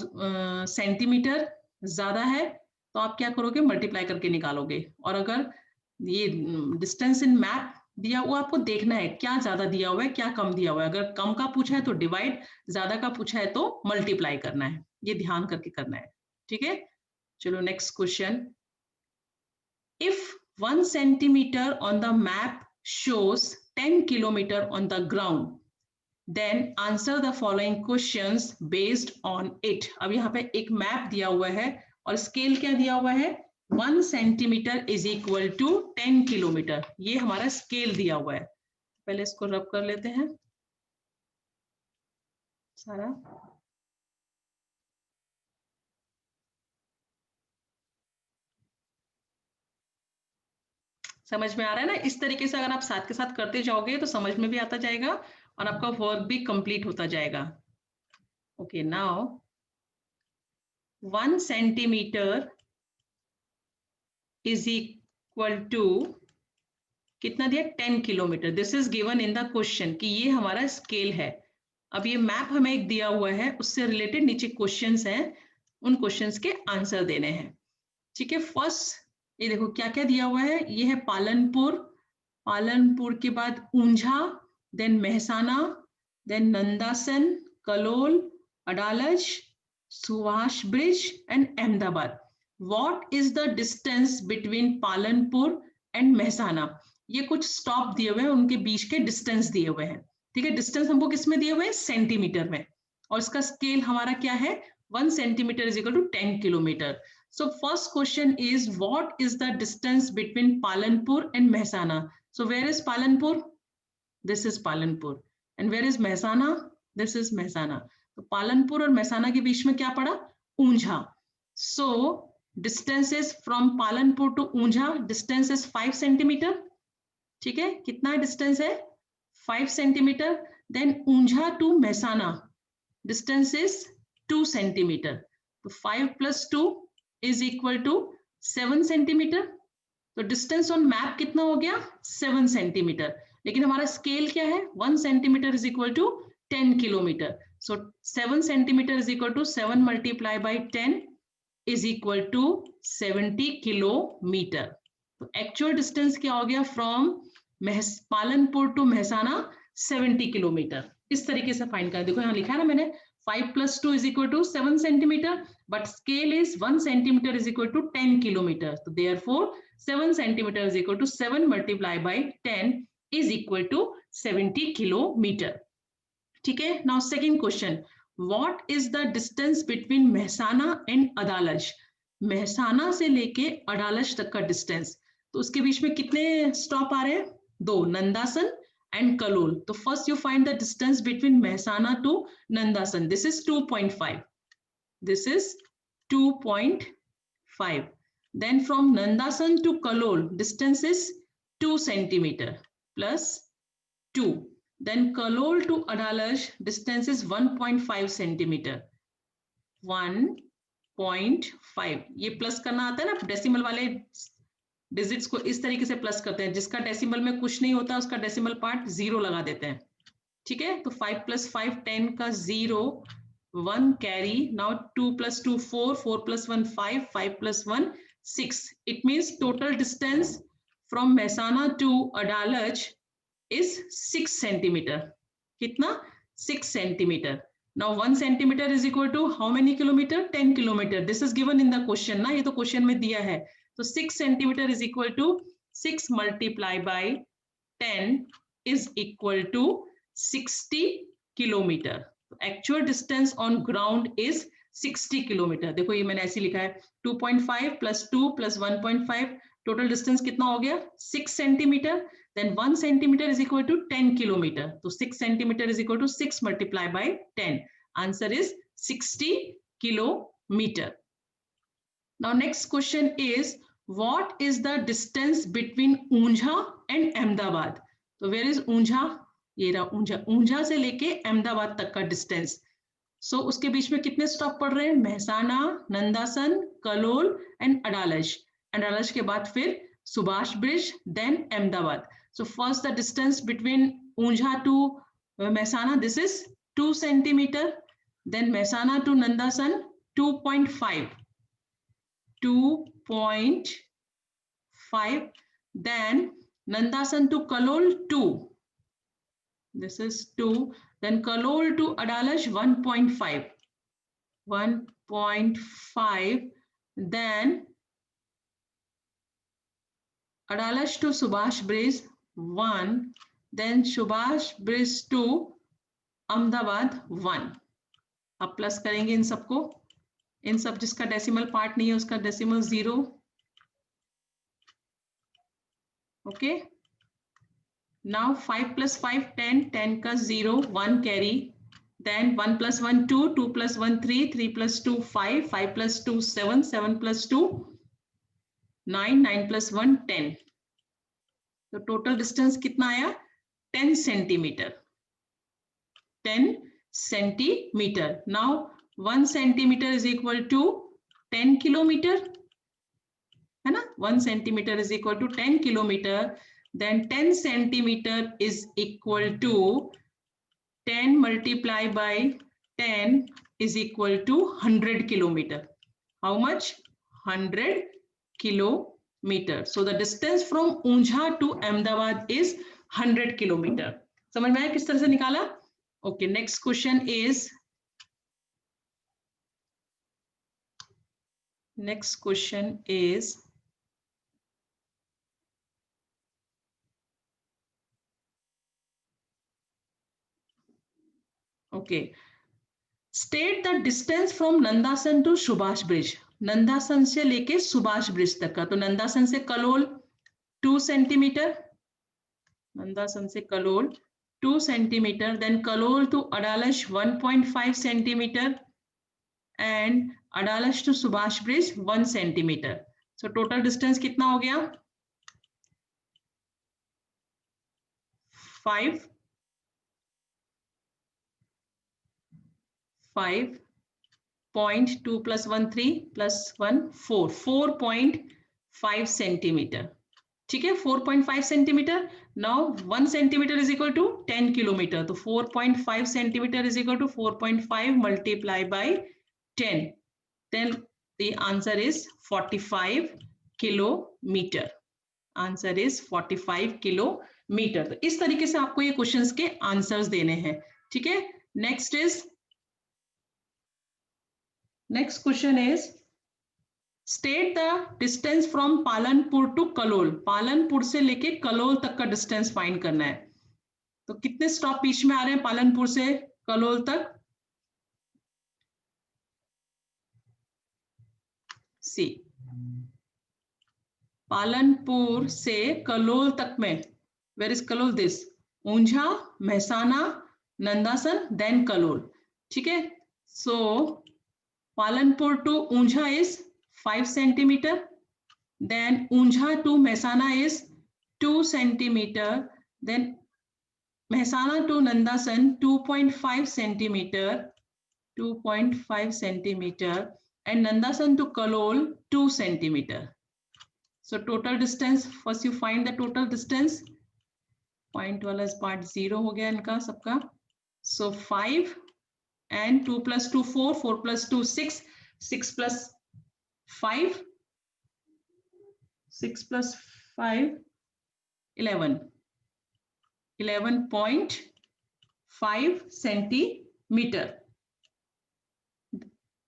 S1: सेंटीमीटर ज्यादा है, तो आप क्या करोगे मल्टीप्लाई करके निकालोगे, और अगर ये डिस्टेंस इन मैप दिया हुआ, आपको देखना है क्या ज्यादा दिया हुआ है क्या कम दिया हुआ है, अगर कम का पूछा है तो डिवाइड, ज्यादा का पूछा है तो मल्टीप्लाई करना है, ये ध्यान करके करना है। ठीक है, चलो next question. If 1 centimeter on the map shows 10 kilometer on the ground, then answer the following questions based on it. अब यहाँ पे एक मैप दिया हुआ है और स्केल क्या दिया हुआ है 1 centimetre is equal to 10 kilometre, ये हमारा स्केल दिया हुआ है। पहले इसको रब कर लेते हैं सारा। समझ में आ रहा है ना? इस तरीके से अगर आप साथ के साथ करते जाओगे तो समझ में भी आता जाएगा और आपका वर्क भी कंप्लीट होता जाएगा। Okay, now 1 centimetre is equal to कितना दिया? 10 kilometre. This is given in the question कि ये हमारा स्केल है। अब ये मैप हमें एक दिया हुआ है, उससे रिलेटेड नीचे क्वेश्चंस हैं, उन क्वेश्चंस के आंसर देने हैं। ठीक है, फर्स्ट ये देखो क्या क्या दिया हुआ है। ये है पालनपुर, पालनपुर के बाद Unjha, then Mehsana, then Nandasan, Kalol, Adalaj, Subhash bridge and Ahmedabad. What is the distance between Palanpur and Mehsana? ये कुछ स्टॉप दिए हुए हैं, उनके बीच के डिस्टेंस दिए हुए हैं। ठीक है, डिस्टेंस हमको किस में दिए हुए हैं? सेंटीमीटर में। और इसका स्केल हमारा क्या है? 1 centimetre is equal to 10 kilometre. So first question is, what is the distance between Palanpur and Mehsana? So where is Palanpur? This is Palanpur. And where is Mehsana? This is Mehsana. तो पालनपुर और मेहसाना के बीच में क्या पड़ा? Unjha. So distance is from Palanpur to Unjha, distance is 5 centimeter. ठीक है, कितना distance है? 5 centimetre. Then Unjha to Mehsana distance is 2 centimetre. तो 5 plus 2 is equal to 7 centimetre. तो डिस्टेंस ऑन मैप कितना हो गया? 7 सेंटीमीटर. लेकिन हमारा स्केल क्या है? 1 centimetre is equal to 10 kilometre. So 7 centimetre is equal to 7 multiply by 10 is equal to 70 kilometre. तो एक्चुअल डिस्टेंस क्या हो गया? From Palanpur to Mehsana 70 kilometre. इस तरीके से फाइंड कर, देखो यहाँ लिखा है ना मैंने, 5 plus 2 is equal to 7 centimeter, but scale is 1 centimeter is equal to 10 kilometer. So therefore 7 centimeter is equal to 7 multiplied by 10 is equal to 70 kilometer. ठीक है, now second question, what is the distance between Mehsana and Adalaj? Mehsana से लेके अडालज तक का distance, तो उसके बीच में कितने स्टॉप आ रहे हैं? 2, नंदासन and Kalol. So first you find the distance between Mehsana to Nandasan. This is 2.5. This is 2.5. Then from Nandasan to Kalol, distance is 2 centimeter plus 2. Then Kalol to Adalaj, distance is 1.5 centimeter. 1.5. ये plus करना आता है ना, decimal वाले digits को इस तरीके से प्लस करते हैं, जिसका डेसिमल में कुछ नहीं होता उसका डेसिमल पार्ट 0 लगा देते हैं. ठीक है, तो 5 plus 5 10 का 0, 1 carry. Now 2 plus 2 4, 4 plus 1 5, 5 plus 1 6. It means total distance from Mehsana to Adalaj is 6 centimetre. कितना? 6 centimetre. Now 1 centimetre is equal to how many kilometre? 10 kilometre. This is given in the question ना, ये तो क्वेश्चन में दिया है. So 6 centimeter is equal to 6 multiplied by 10 is equal to 60 kilometer. Actual distance on ground is 60 kilometer. देखो ये मैंने ऐसे लिखा है 2.5 plus 2 plus 1.5. टोटल डिस्टेंस कितना हो गया? 6 centimetre. Then 1 centimeter is equal to 10 kilometer. तो 6 centimeter is equal to 6 multiplied by 10. Answer is 60 kilometer. Now next question is, what is the distance between Unjha and Ahmedabad? तो where is Unjha? ये रहा ऊंझा. ऊंझा से लेके अहमदाबाद तक का डिस्टेंस. सो उसके बीच में कितने स्टॉप पड़ रहे हैं? मेहसाना, नंदासन, कलोल एंड अडालज. अडालज के बाद फिर Subhash bridge, then Ahmedabad. So first the distance between Unjha to Mehsana, this is 2 centimetre. Then Mehsana to Nandasan 2.5. 2.5. Then Nandasan to Kalol 2. This is 2. Then Kalol to Adalaj 1.5. 1.5. Then Adalaj to Subhash Bridge 1. Then Subhash Bridge to Ahmedabad 1. अब plus करेंगे इन सबको. इन सब जिसका decimal part नहीं है उसका decimal 0. Okay, Now 5 plus 5, 10, 10 का 0, 1 carry. Then 1 plus 1, 2, 2 plus 1, 3, 3 plus 2, 5, 5 plus 2, 7, 7 plus 2, 9, 9 plus 1, 10. तो टोटल डिस्टेंस कितना आया? 10 centimetre. 10 centimetre. Now 1 centimetre is equal to 10 kilometre, है ना? 1 centimetre is equal to 10 kilometre. Then 10 centimeter is equal to 10 multiplied by 10 is equal to 100 kilometer. How much? 100 kilometer. So the distance from Unjha to Ahmedabad is 100 kilometer. समझ में आया किस तरह से निकाला? Okay, next question is, okay, state the distance from Nandasan to Subhash Bridge. नंदासन से लेके Subhash bridge तक का. तो नंदासन से कलोल 2 सेंटीमीटर, नंदासन से Kalol 2 centimetre. Then Kalol to Adalaj 1.5 centimetre and Adalaj to Subhash bridge 1 centimetre. So total distance कितना हो गया? 5.2 plus 1 3 plus 1 4, 4.5 सेंटीमीटर. ठीक है, 4.5 centimetre. Now 1 centimetre is equal to 10 kilometre. तो 4.5 centimetre is equal to 4.5 multiply by 10. Then the answer is 45 kilometre. Answer is 45 kilometre. तो इस तरीके से आपको ये क्वेश्चंस के आंसर्स देने हैं. ठीक है, next question is, state the distance from Palanpur to Kalol. Palanpur से लेके कलोल तक का डिस्टेंस फाइंड करना है. तो कितने स्टॉप बीच में आ रहे हैं पालनपुर से कलोल तक? सी, पालनपुर से कलोल तक में, where is Kalol? This Unjha, Mehsana, Nandasan, then Kalol. ठीक है, so Palanpur to Unjha is 5 centimeter. Then Unjha to Mehsana is 2 centimeter. Then Mehsana to Nandasan 2.5 centimeter. 2.5 centimeter. And Nandasan to Kalol 2 centimeter. So total distance, first you find the total distance. Point वाला part 0 हो गया इनका सबका. So 5 and 2 plus 2 4, 4 plus 2 6, 6 plus 5, 6 plus 5, 11, 11.5 centimeter.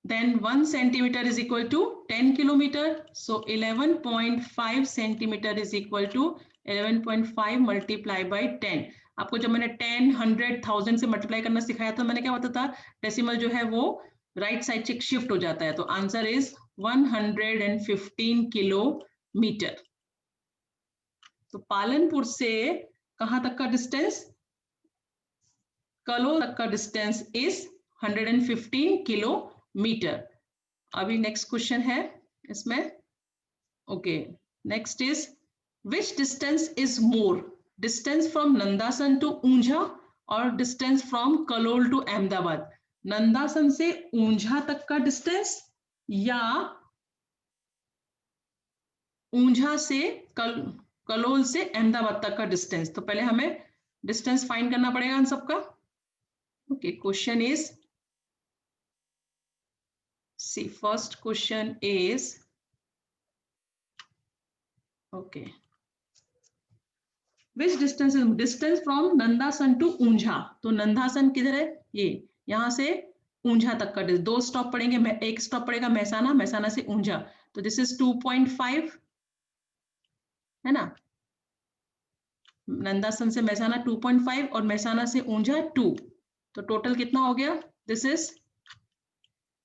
S1: Then 1 centimeter is equal to 10 kilometer. So 11.5 centimeter is equal to 11.5 multiplied by 10. आपको जब मैंने 10, 100, 1000 से multiply करना सिखाया था, मैंने क्या बताया था? डेसिमल जो है वो राइट साइड से शिफ्ट हो जाता है. तो आंसर इज 115 किलोमीटर. तो पालनपुर से कहां तक का डिस्टेंस? कलोल तक का डिस्टेंस इज 115 किलोमीटर. अभी नेक्स्ट क्वेश्चन है इसमें. Okay, next is, which distance is more? Distance from Nandasan to Unjha और distance from Kalol to Ahmedabad. Nandasan से ऊंझा तक का डिस्टेंस या ऊंझा से कलोल से अहमदाबाद तक का डिस्टेंस. तो पहले हमें डिस्टेंस फाइंड करना पड़ेगा इन सबका. Okay, question is, see first question is, okay, which distance is distance from Nandasan to Unjha. तो नंदासन किधर है? ये यहां से ऊंझा तक का 2 स्टॉप पड़ेंगे. एक स्टॉप पड़ेगा मेहसाना, मेहसाना से ऊंझा. तो दिस इज 2.5, है ना? नंदासन से मेहसाना 2.5 और मेहसाना से ऊंझा 2. तो टोटल कितना हो गया? This is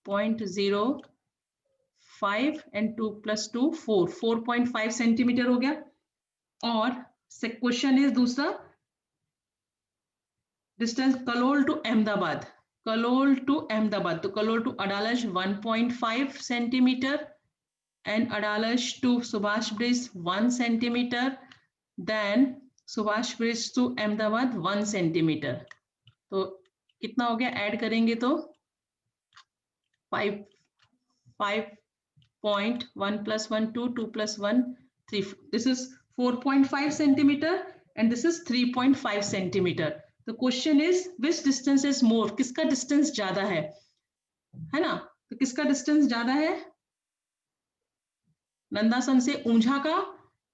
S1: 0.05 and 2 plus 2 4, 4.5 centimetre हो गया. और क्वेश्चन इज दूसरा, distance Kalol to Ahmedabad, Kalol to Ahmedabad, तो Kalol to Adalaj 1.5 centimetre and Adalash to Subhash Bridge 1 centimeter, then Subhash Bridge to Ahmedabad 1 centimeter. तो कितना हो गया, ऐड करेंगे तो 5.1 plus 1 2 plus 1 3. This is 4.5 centimeter and this is 3.5 centimeter. The question is which distance is more? किसका distance ज्यादा है ना? तो किसका distance ज्यादा है, नंदासन से ऊंझा का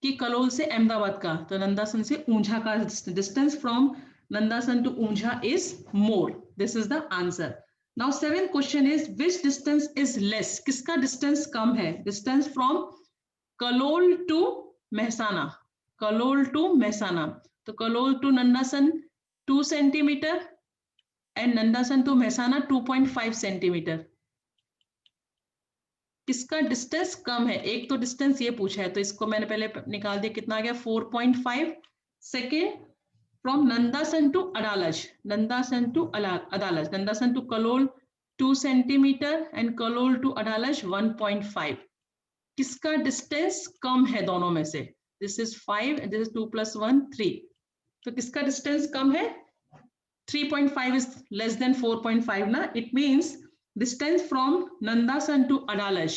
S1: कि कलोल से अहमदाबाद का? तो नंदासन से ऊंझा का distance from Nandasan to Unjha is more. This is the answer. Now seventh question is which distance is less? किसका डिस्टेंस कम है? Distance from Kalol to Mehsana, Kalol to Mehsana. तो Kalol to Nandasan 2 centimetre and Nandasan to Mehsana 2.5 centimetre. किसका डिस्टेंस कम है? एक तो डिस्टेंस ये पूछा है तो इसको मैंने पहले निकाल दिया, कितना आ गया 4.5. Second from Nandasan to Adalaj, Nandasan to Adalaj, Nandasan to Kalol 2 centimetre and Kalol to Adalaj 1.5. किसका डिस्टेंस कम है दोनों में से? This is 5 and this is 2 plus 1 3. तो किसका डिस्टेंस कम है? 3.5 is less than 4.5 ना. It means distance from Nandasan to Adalaj,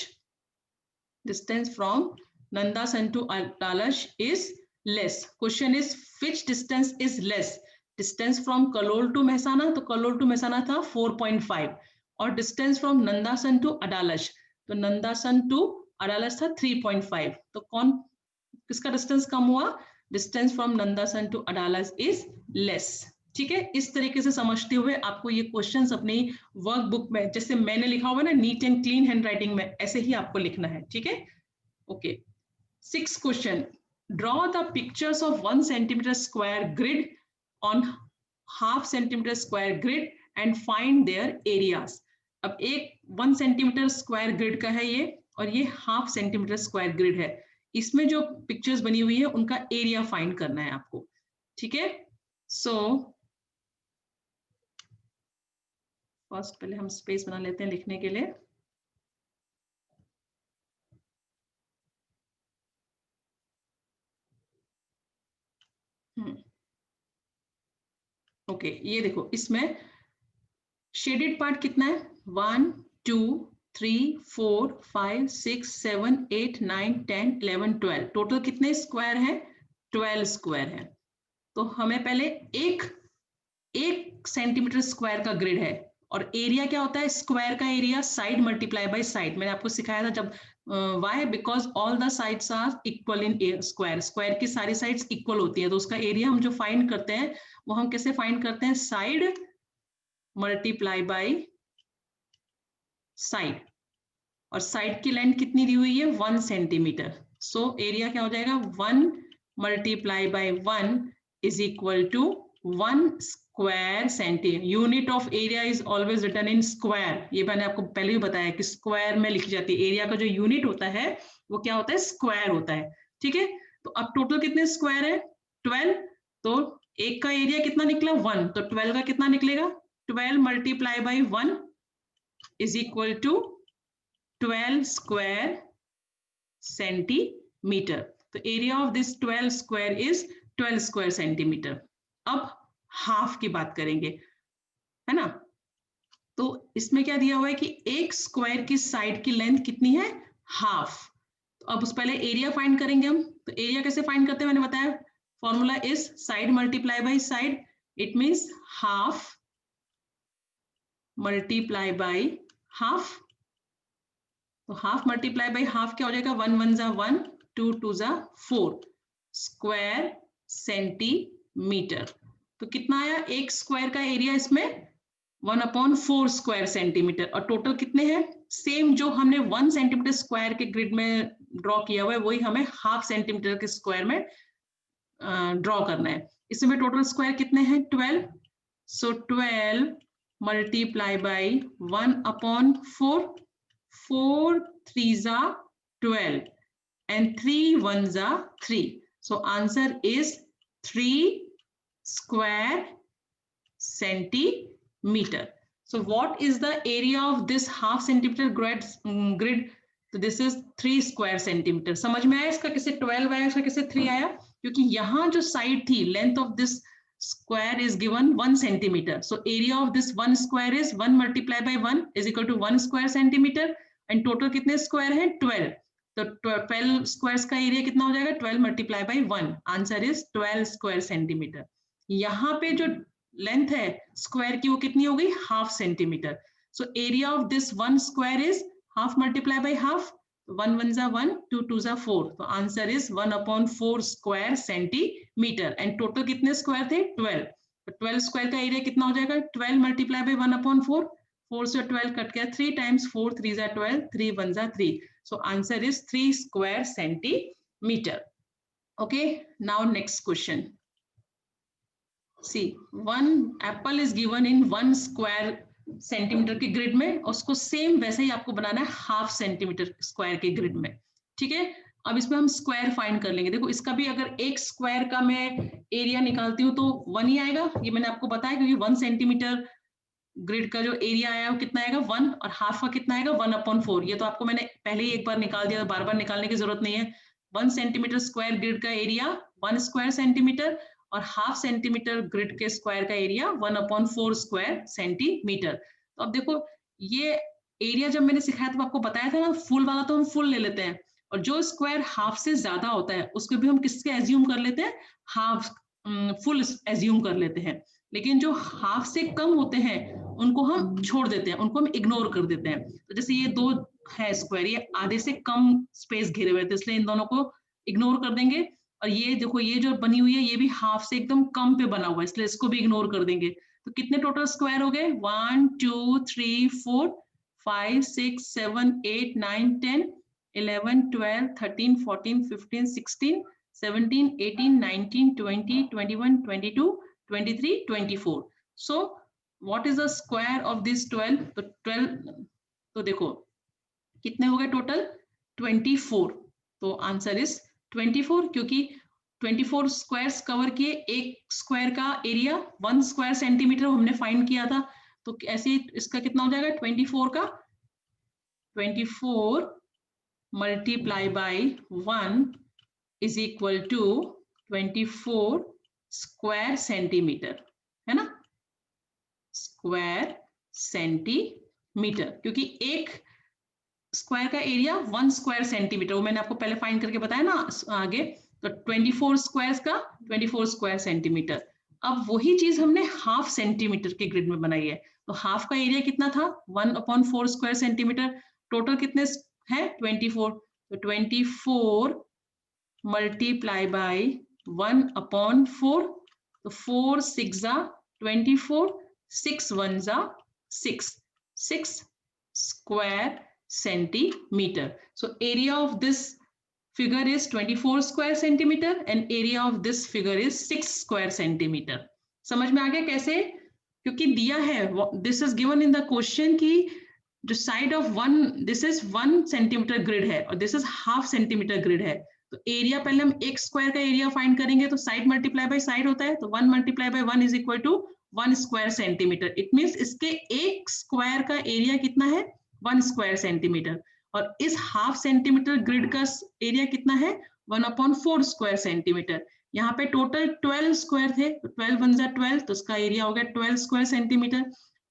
S1: distance from Nandasan to Adalaj is less. Question is which distance is less? Distance from Kalol to Mehsana, तो Kalol to Mehsana था 4.5 और distance from Nandasan to Adalaj, तो Nandasan to Adalaj था 3.5. तो कौन किसका distance कम हुआ? Distance from Nandasan to Adalaj is less. ठीक है, इस तरीके से समझते हुए आपको ये क्वेश्चंस अपनी वर्कबुक में जैसे मैंने लिखा हुआ है ना नीट एंड क्लीन हैंडराइटिंग में, ऐसे ही आपको लिखना है. ठीक है, okay. 6th question, draw the pictures of 1 centimetre square grid on half centimetre square grid and find there areas. अब एक 1 सेंटीमीटर स्क्वायर ग्रिड का है ये और ये हाफ सेंटीमीटर स्क्वायर ग्रिड है. इसमें जो पिक्चर्स बनी हुई है उनका एरिया फाइंड करना है आपको. ठीक है, सो फर्स्ट पहले हम स्पेस बना लेते हैं लिखने के लिए. ओके, ये देखो इसमें शेडेड पार्ट कितना है? 1 2 3 4 5 6 7 8 9 10 11 12. टोटल कितने स्क्वायर है? 12 स्क्वायर है. तो हमें पहले एक सेंटीमीटर स्क्वायर का ग्रिड है और एरिया क्या होता है? स्क्वायर का area side multiply by side. मैंने आपको सिखाया था जब why because all the sides are equal in square. Square की सारी साइड्स इक्वल होती है तो उसका एरिया हम जो फाइंड करते हैं वो हम कैसे फाइंड करते हैं? Side multiply by side. और साइड की लेंथ कितनी दी हुई है? 1 सेंटीमीटर. सो एरिया क्या हो जाएगा? 1 multiply by 1 is equal to 1 square centimetre. Unit of area is always written in square. ये मैंने आपको पहले भी बताया कि स्क्वायर में लिखी जाती है. एरिया का जो यूनिट होता है वो क्या होता है? स्क्वायर होता है. ठीक है, तो अब टोटल कितने स्क्वायर है? 12. तो एक का एरिया कितना निकला? 1. तो 12 का कितना निकलेगा? 12 multiply by 1 is equal to 12 square centimetre. तो area of this 12 square is 12 square centimetre. अब हाफ की बात करेंगे, है ना. तो इसमें क्या दिया हुआ है कि एक स्क्वायर की साइड की लेंथ कितनी है? हाफ. तो अब उस पहले एरिया फाइंड करेंगे हम. तो एरिया कैसे फाइंड करते हैं मैंने बताया. Formula is side multiply by side. It means half multiply by half. तो हाफ मल्टीप्लाई बाय हाफ क्या हो जाएगा? 1 1 जा 1 2 2 जा 4 स्क्वायर सेंटीमीटर. तो कितना आया? एक स्क्वायर का एरिया इसमें 1/4 स्क्वायर सेंटीमीटर. और टोटल कितने हैं? सेम जो हमने 1 सेंटीमीटर स्क्वायर के ग्रिड में ड्रॉ किया हुआ है वही हमें हाफ सेंटीमीटर के स्क्वायर में ड्रॉ करना है. इसमें टोटल स्क्वायर कितने हैं? 12. सो 12 मल्टीप्लाई बाई 1/4. 4 3 जा 12 and 3 1 जा 3. So answer is 3 square centimetre. So what is the area of this half centimeter grid? तो दिस इज 3 स्क्वायर सेंटीमीटर. समझ में आया इसका कैसे 12 आया, इसका कैसे 3 आया? क्योंकि यहाँ जो साइड थी, length of this square is given 1 centimetre. So area of this 1 square is 1 multiply by 1 is equal to 1 square centimetre. And total कितने स्क्वायर है? 12. तो 12 स्क्वायर्स का एरिया कितना हो जाएगा? 12 multiply by 1. Answer is 12 square centimetre. यहाँ पे जो लेंथ है स्क्वायर की वो कितनी हो गई? Half centimetre. So area of this 1 square is half multiply by half. 1 1 जा 1, 2 2 जा 4. तो answer is 1/4 square centimetre. And total कितने स्क्वायर थे? 12. तो 12 स्क्वायर का एरिया कितना हो जाएगा? 12 मल्टीप्लाई बाय 1/4. 4 से 12 कट गया 3 टाइम्स. 4 3 जा 12, 3 1 जा 3. सो answer is 3 square centimetre. Okay, now next question. See, one apple is given in 1 square centimetre के ग्रिड में, उसको सेम वैसे ही आपको बनाना है हाफ सेंटीमीटर स्क्वायर के ग्रिड में. ठीक है, अब इसमें हम स्क्वायर फाइंड कर लेंगे. देखो इसका भी अगर एक स्क्वायर का मैं एरिया निकालती हूँ तो 1 ही आएगा. ये मैंने आपको बताया क्योंकि 1 सेंटीमीटर ग्रिड का जो एरिया आया वो कितना आएगा? 1. और हाफ का कितना आएगा? 1/4. ये तो आपको मैंने पहले ही एक बार निकाल दिया, बार बार निकालने की जरूरत नहीं है. 1 सेंटीमीटर स्क्वायर ग्रिड का एरिया 1 स्क्वायर सेंटीमीटर और हाफ सेंटीमीटर ग्रिड के स्क्वायर का एरिया 1/4 स्क्वायर सेंटीमीटर. तो अब देखो ये एरिया जब मैंने सिखाया तो आपको बताया था ना, फुल वाला तो हम फुल ले लेते हैं, और जो स्क्वायर हाफ से ज्यादा होता है उसको भी हम किसके एज्यूम कर लेते हैं? हाफ फुल एज्यूम कर लेते हैं. लेकिन जो हाफ से कम होते हैं उनको हम छोड़ देते हैं, उनको हम इग्नोर कर देते हैं. तो जैसे ये 2 है स्क्वायर, ये आधे से कम स्पेस घेरे हुए थे, इसलिए इन दोनों को इग्नोर कर देंगे. और ये देखो ये जो बनी हुई है ये भी हाफ से एकदम कम पे बना हुआ है, इसलिए इसको भी इग्नोर कर देंगे. तो कितने टोटल स्क्वायर हो गए? 1 2 3 4 5 6 7 8 9 10 11 12 13 14 15 16 17 18 19 20 21 22 23 24. So what is the square of this 12? तो 12, तो देखो कितने हो गए टोटल? 24. तो आंसर इज 24, क्योंकि 24 स्क्वायर्स कवर किए. एक स्क्वायर का एरिया 1 स्क्वायर सेंटीमीटर हमने फाइंड किया था. तो ऐसे इसका कितना हो जाएगा? 24 का 24 multiply by 1 is equal to 24 square centimetre, है ना? स्क्वायर सेंटीमीटर, क्योंकि एक स्क्वायर का एरिया 1 स्क्वायर सेंटीमीटर, वो मैंने आपको पहले फाइंड करके बताया ना आगे. तो 24 स्क्वायर्स का 24 स्क्वायर सेंटीमीटर. अब वही चीज हमने हाफ सेंटीमीटर के ग्रिड में बनाई है. तो हाफ का एरिया कितना था? 1/4 स्क्वायर सेंटीमीटर. टोटल कितने है? 24. तो 24 मल्टीप्लाई बाय 1/4. तो 4 6 जा 24, 6 1 जा 6, 6 square centimeter. So area of this figure is 24 square centimeter and area of this figure is 6 square centimeter. समझ में आ गया कैसे? क्योंकि दिया है, this is given in the question कि जो side of one, this is 1 centimeter grid है और this is half centimeter grid है. तो एरिया पहले हम एक स्क्वायर का एरिया फाइंड करेंगे तो साइड मल्टीप्लाई बाय साइड होता है. तो 1 multiply by 1 is equal to 1 square centimetre. It means इसके एक स्क्वायर का एरिया कितना है? 1 स्क्वायर सेंटीमीटर. और इस हाफ सेंटीमीटर ग्रिड का एरिया कितना है? 1/4 स्क्वायर सेंटीमीटर. यहाँ पे टोटल 12 स्क्वायर थे, तो 12 1 जा 12, तो इसका एरिया हो गया 12 स्क्वायर सेंटीमीटर.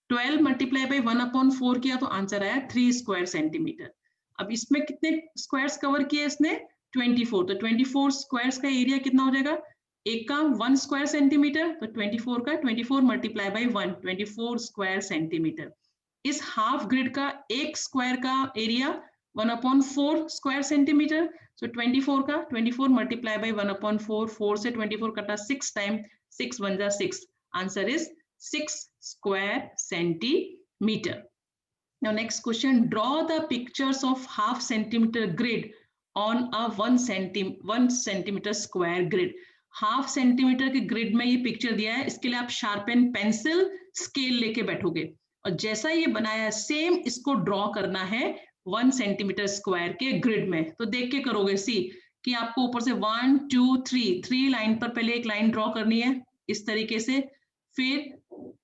S1: 12 मल्टीप्लाई बाय 1/4 किया तो आंसर आया 3 स्क्वायर सेंटीमीटर. अब इसमें कितने स्क्वायर्स कवर किए इसने? 24. तो 24 स्क्वायर्स का एरिया कितना हो जाएगा? एक का 1 स्क्वायर सेंटीमीटर, तो 24 का 24 मल्टीप्लाई बाय 1, 24 स्क्वायर सेंटीमीटर. इस हाफ ग्रिड का एक स्क्वायर का एरिया 1/4 स्क्वायर सेंटीमीटर. सो 24 का 24 मल्टीप्लाई बाय 1/4, 4 से 24 कटा 6 टाइम, 6 1 जा 6. Answer is 6 square centimetre. Now next question, draw the pictures of half centimeter grid on a 1 centimeter square grid. Half centimetre के grid में ये पिक्चर दिया है. इसके लिए आप शार्पन पेंसिल स्केल लेके बैठोगे और जैसा ये बनाया है सेम इसको ड्रॉ करना है 1 सेंटीमीटर स्क्वायर के ग्रिड में. तो देख के करोगे. सी कि आपको ऊपर से 1 2 3 लाइन पर पहले एक लाइन ड्रॉ करनी है इस तरीके से, फिर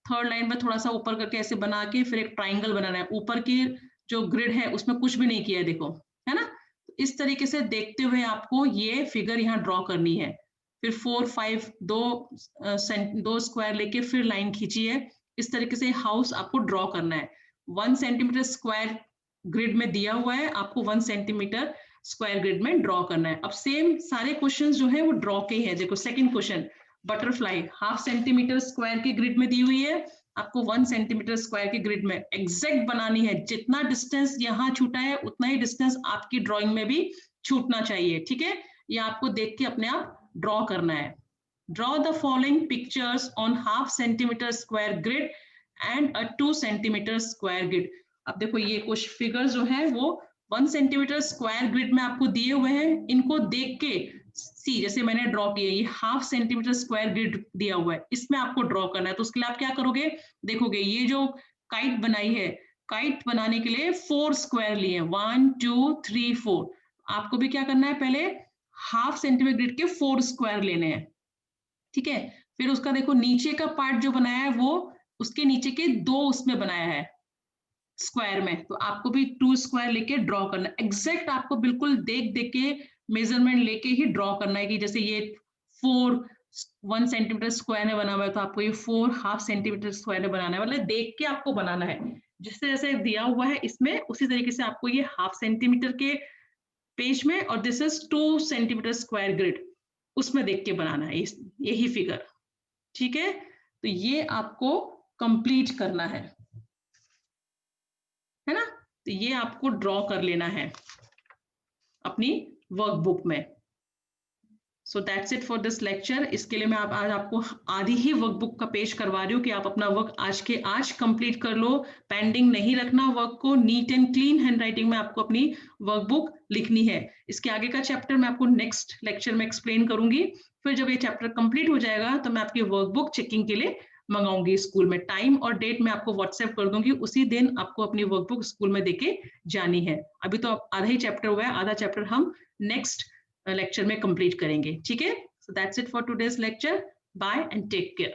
S1: थर्ड लाइन पर थोड़ा सा ऊपर करके ऐसे बना के फिर एक ट्राइंगल बनाना है, ऊपर की जो ग्रिड है उसमें कुछ भी नहीं किया है, देखो, है ना। इस तरीके से देखते हुए आपको ये फिगर यहाँ ड्रॉ करनी है। फिर 4 5 दो स्क्वायर लेके फिर लाइन खींची है। इस तरीके से हाउस आपको ड्रॉ करना है। 1 सेंटीमीटर स्क्वायर ग्रिड में दिया हुआ है, आपको 1 सेंटीमीटर स्क्वायर ग्रिड में ड्रॉ करना है। अब सेम सारे क्वेश्चंस जो है वो ड्रॉ के हैं। देखो second question, butterfly 1/2 centimetre square की ग्रिड में दी हुई है, आपको 1 सेंटीमीटर स्क्वायर की ग्रिड में एग्जैक्ट बनानी है। जितना डिस्टेंस यहाँ छूटा है उतना ही डिस्टेंस आपकी ड्राइंग में भी छूटना चाहिए, ठीक है। ये आपको देख के अपने आप ड्रॉ करना है। Draw the following pictures on 1/2 centimetre square grid and a 2 centimetre square grid. अब देखो ये कुछ फिगर्स जो है वो 1 सेंटीमीटर स्क्वायर ग्रिड में आपको दिए हुए हैं। इनको देख के सी, जैसे मैंने ड्रॉ किया, ये 1/2 सेंटीमीटर स्क्वायर ग्रिड दिया हुआ है, इसमें आपको ड्रॉ करना है। तो उसके लिए आप क्या करोगे, देखोगे ये जो काइट बनाई है, काइट बनाने के लिए 4 स्क्वायर लिए, 1 2 3 4। आपको भी क्या करना है, पहले 1/2 सेंटीमीटर ग्रिड के 4 स्क्वायर लेने हैं, ठीक है। फिर उसका देखो नीचे का पार्ट जो बनाया है वो उसके नीचे के 2 उसमें बनाया है स्क्वायर में, तो आपको भी 2 स्क्वायर लेके ड्रॉ करना है। एग्जैक्ट आपको बिल्कुल देख देख के मेजरमेंट लेके ही ड्रॉ करना है कि जैसे ये 4 1 सेंटीमीटर स्क्वायर में बना हुआ है तो आपको ये 4 1/2 सेंटीमीटर स्क्वायर में बनाना है, मतलब देख के आपको बनाना है। जिससे जैसे दिया हुआ है इसमें उसी तरीके से आपको ये 1/2 सेंटीमीटर के पेज में और this is 2 centimetre square grid उसमें देख के बनाना है यही फिगर, ठीक है। तो ये आपको कंप्लीट करना है ना। तो ये आपको ड्रॉ कर लेना है अपनी वर्कबुक में। सो that's it for this lecture. इसके लिए मैं आज आपको आधी ही वर्कबुक का पेश करवा रही हूँ कि आप अपना वर्क आज के आज कंप्लीट कर लो। पेंडिंग नहीं रखना वर्क को, नीट एंड क्लीन हैंडराइटिंग में आपको अपनी वर्कबुक लिखनी है। इसके आगे का चैप्टर मैं आपको नेक्स्ट लेक्चर में एक्सप्लेन करूंगी। फिर जब ये चैप्टर कंप्लीट हो जाएगा तो मैं आपकी वर्कबुक चेकिंग के लिए मंगाऊंगी स्कूल में। टाइम और डेट मैं आपको व्हाट्सएप कर दूंगी, उसी दिन आपको अपनी वर्कबुक स्कूल में देके जानी है। अभी तो आधा ही चैप्टर हुआ है, आधा चैप्टर हम नेक्स्ट लेक्चर में कंप्लीट करेंगे, ठीक है। So that's it for today's lecture. Bye and take care.